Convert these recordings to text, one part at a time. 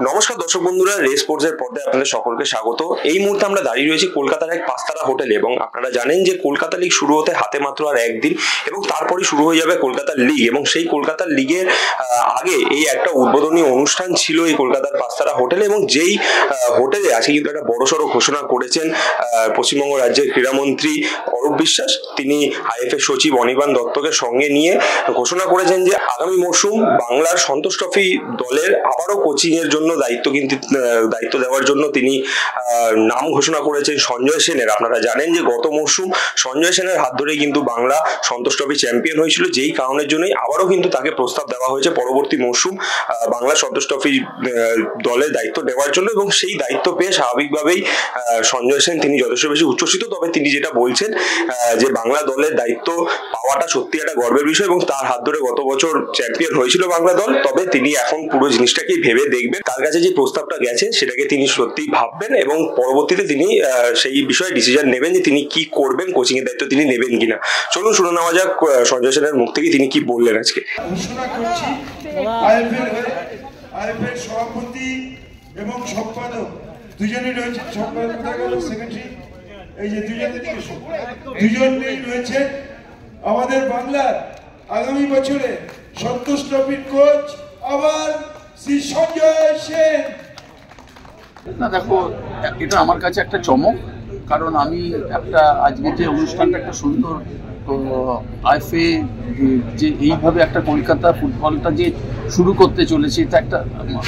নমস্কার দর্শক বন্ধুরা, রেস স্পোর্টসের পর্দায় আপনাদের সকলকে স্বাগত। এই মুহূর্তে আমরা দাঁড়িয়ে রয়েছি কলকাতার এক পাঁচতারা হোটেলে এবং আপনারা জানেন যে কলকাতা লিগ শুরু হতে হাতে মাত্র আর একদিন এবং তারপরই শুরু হয়ে যাবে কলকাতার লিগ। এবং সেই কলকাতার লিগের আগে এই একটা উদ্বোধনী অনুষ্ঠান ছিল এই কলকাতার পাঁচতারা হোটেলে, এবং যেই হোটেলে আজকে কিন্তু একটা বড়সড় ঘোষণা করেছেন পশ্চিমবঙ্গ রাজ্যের ক্রীড়ামন্ত্রী অরূপ বিশ্বাস। তিনি আইএফএ সচিব অনির্বাণ দত্তকে সঙ্গে নিয়ে ঘোষণা করেছেন যে আগামী মরশুম বাংলার সন্তোষ ট্রফি দলের আবারও কোচিং এর জন্য দায়িত্ব দেওয়ার জন্য তিনি নাম ঘোষণা করেছেন সঞ্জয় সেনের। আপনারা জানেন যে গত মরশুম সঞ্জয় সেনের হাত ধরেই কিন্তু বাংলা সন্তোষ ট্রফি চ্যাম্পিয়ন হয়েছিল, যেই কারণের জন্যই আবারও কিন্তু তাকে প্রস্তাব দেওয়া হয়েছে পরবর্তী মরশুম বাংলা সন্তোষ ট্রফি দলের দায়িত্ব নেওয়ার জন্য। এবং সেই দায়িত্ব পেয়ে স্বাভাবিকভাবেই সঞ্জয় সেন তিনি যথেষ্ট বেশি উচ্ছ্বসিত। তবে তিনি যেটা বলছেন যে বাংলা দলের দায়িত্ব পাওয়াটা সত্যি একটা গর্বের বিষয় এবং তার হাত ধরে গত বছর চ্যাম্পিয়ন হয়েছিল বাংলা দল। তবে তিনি এখন পুরো জিনিসটাকেই ভেবে দেখবেন, তার কাছে যে প্রস্তাবটা গেছে সেটাকে তিনি সত্যি ভাববেন এবং পরবর্তীতে তিনি সেই বিষয়ে ডিসিশন নেবেন যে তিনি কি করবেন, কোচিং এর দায়িত্ব তিনি নেবেন কিনা। চলুন শুনে নেওয়া যাক সঞ্জয় সেনের মুখ থেকে তিনি কি বললেন আজকে। ঘোষণা করছি আইএফএর সভাপতি এবং সম্পাদক দুজনেই রয়েছে, সম্পাদক সেক্রেটারি, এই যে দুজনেই রয়েছে আমাদের বাংলার আগামী বছরে সন্তোষ ট্রফির কোচ আবার শ্রী সঞ্জয় সেন। না দেখো, এটা আমার কাছে একটা চমক, কারণ আমি একটা আজকে যে অনুষ্ঠানটা একটা সুন্দর আইএফএ যে এইভাবে একটা কলকাতা ফুটবলটা যে শুরু করতে চলেছে, এটা একটা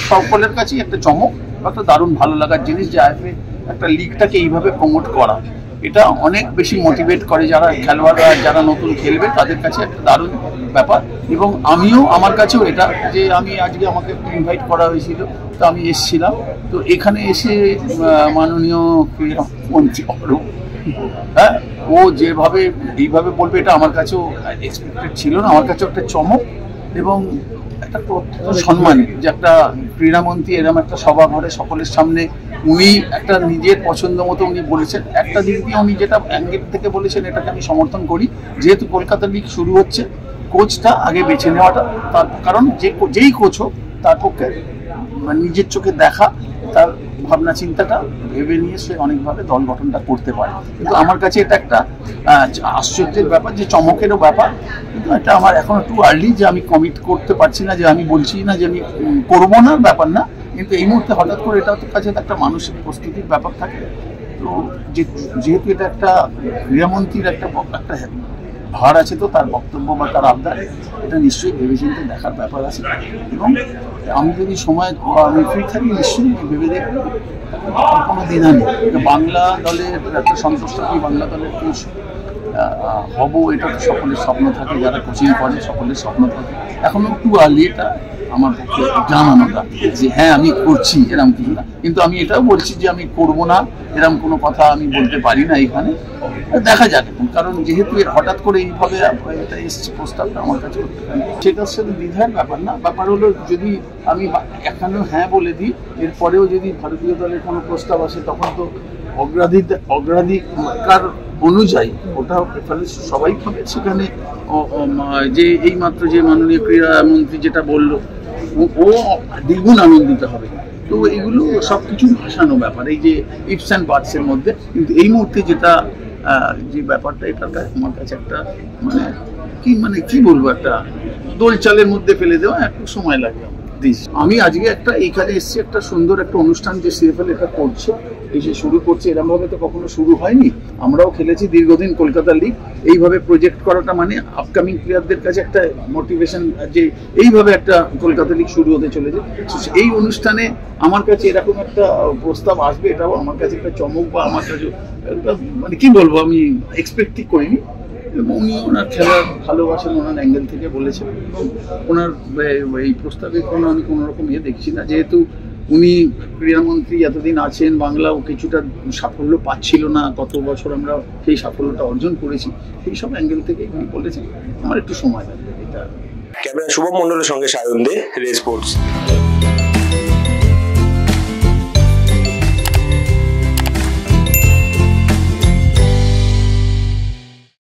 সকলের কাছেই একটা চমক, একটা দারুণ ভালো লাগার জিনিস যে আইএফএ একটা লিগটাকে এইভাবে প্রমোট করা। এটা অনেক বেশি মোটিভেট করে যারা খেলোয়াড়রা যারা নতুন খেলবে তাদের কাছে একটা দারুণ ব্যাপার। এবং আমিও আমার কাছেও এটা যে আমি আজকে আমাকে ইনভাইট করা হয়েছিল, তো আমি এসেছিলাম। তো এখানে এসে মাননীয় ক্রীড়ামন্ত্রী অরূপ, হ্যাঁ, ও যেভাবে এইভাবে বলবে এটা আমার কাছেও এক্সপেক্টেড ছিল না। আমার কাছেও একটা চমক এবং একটা সম্মান যে একটা ক্রীড়ামন্ত্রী এরকম একটা সভাঘরে সকলের সামনে উনি একটা নিজের পছন্দ মতো উনি বলেছেন। একটা দিক দিয়ে উনি যেটা অ্যাঙ্গেল থেকে বলেছেন এটাকে আমি সমর্থন করি, যেহেতু কলকাতা লিগ শুরু হচ্ছে কোচটা আগে বেছে নেওয়াটা, তার কারণ যেই কোচ হোক তার পক্ষে নিজের চোখে দেখা, তার ভাবনা চিন্তাটা ভেবে নিয়ে সে অনেকভাবে দল গঠনটা করতে পারে। কিন্তু আমার কাছে এটা একটা আশ্চর্যের ব্যাপার, যে চমকেরও ব্যাপার। কিন্তু এটা আমার এখন একটু আর্লি যে আমি কমিট করতে পারছি না, যে আমি বলছি না যে আমি করবো না, ব্যাপার না। কিন্তু এই মুহূর্তে হঠাৎ করে এটা তো কাছে একটা মানসিক প্রস্তুতির ব্যাপার থাকে। তো যেহেতু এটা একটা ক্রীড়ামন্ত্রীর একটা ভার আছে, তো তার বক্তব্য বা তার আবদার এটা নিশ্চয়ই ভেবেচিন্তে দেখার ব্যাপার আছে। এবং আমি যদি সময় আমি ফ্রি থাকি নিশ্চয়ই ভেবে দেখব। কোনো দ্বিধা নেই, বাংলা দলের একটা সন্তোষ ট্রফি বাংলা দলের কোচ হব, এটা তো সকলের স্বপ্ন থাকে, যারা কোচিং করে সকলের স্বপ্ন থাকে। এখনো একটু আর্লি এটা আমার পক্ষে জানানোটা যে হ্যাঁ আমি করছি এরকম কিছু না। কিন্তু আমি এটাও বলছি যে আমি করবো না এরকম কোনো কথা আমি বলতে পারি না এখানে, দেখা যাক। কারণ যেহেতু হঠাৎ করে এইভাবে এটা এসছে প্রস্তাবটা আমার কাছে, সেটার সাথে দ্বিধার ব্যাপার না। ব্যাপার হলো যদি আমি এখানেও হ্যাঁ বলে দিই, এরপরেও যদি ভারতীয় দলের কোনো প্রস্তাব আসে তখন তো অগ্রাধিকার অনুযায়ী ওটা প্রেফারেন্স সবাই পাবে। সেখানে যে এইমাত্র যে মাননীয় ক্রীড়ামন্ত্রী যেটা বললো ও দ্বিগুণ আনন্দিত হবে। তো এগুলো সব কিছু ভাসানো ব্যাপার, এই যে ইফস অ্যান্ড বাটসের মধ্যে। কিন্তু এই মুহূর্তে যেটা যে ব্যাপারটা, এটা আমার কাছে একটা কি বলবো, একটা দোলচালের মধ্যে ফেলে দেওয়া একটু সময় লাগবে। আমি আজকে একটা এইখানে এসেছি, একটা সুন্দর একটা অনুষ্ঠান যে সিএফএল এটা করছে, এসে শুরু করছে, এরকম ভাবে তো কখনো শুরু হয়নি। আমরাও খেলেছি দীর্ঘদিন কলকাতা লিগ, এইভাবে প্রজেক্ট করাটা মানে আপকামিং প্লেয়ারদের কাছে একটা মোটিভেশন যে এইভাবে একটা কলকাতা লিগ শুরু হতে চলেছে। এই অনুষ্ঠানে আমার কাছে এরকম একটা প্রস্তাব আসবে, এটাও আমার কাছে একটা চমক, বা আমার কাছে কি বলবো, আমি এক্সপেক্টই করিনি। উনি ওনার খেলার ভালোবাসেন, ওনার অ্যাঙ্গেল থেকে বলেছেন এবং ওনার এই প্রস্তাবে আমি কোনো রকম দেখছি না। যেহেতু উনি ক্রীড়ামন্ত্রী এতদিন আছেন, বাংলাও কিছুটা সাফল্য পাচ্ছিল না, গত বছর আমরা সেই সাফল্যটা অর্জন করেছি, সেই সব অ্যাঙ্গেল থেকে উনি বলেছেন আমার একটু সময় লাগবে। এটা ক্যামেরা শুভম মন্ডলের সঙ্গে সায়ন দে, রেস স্পোর্টস।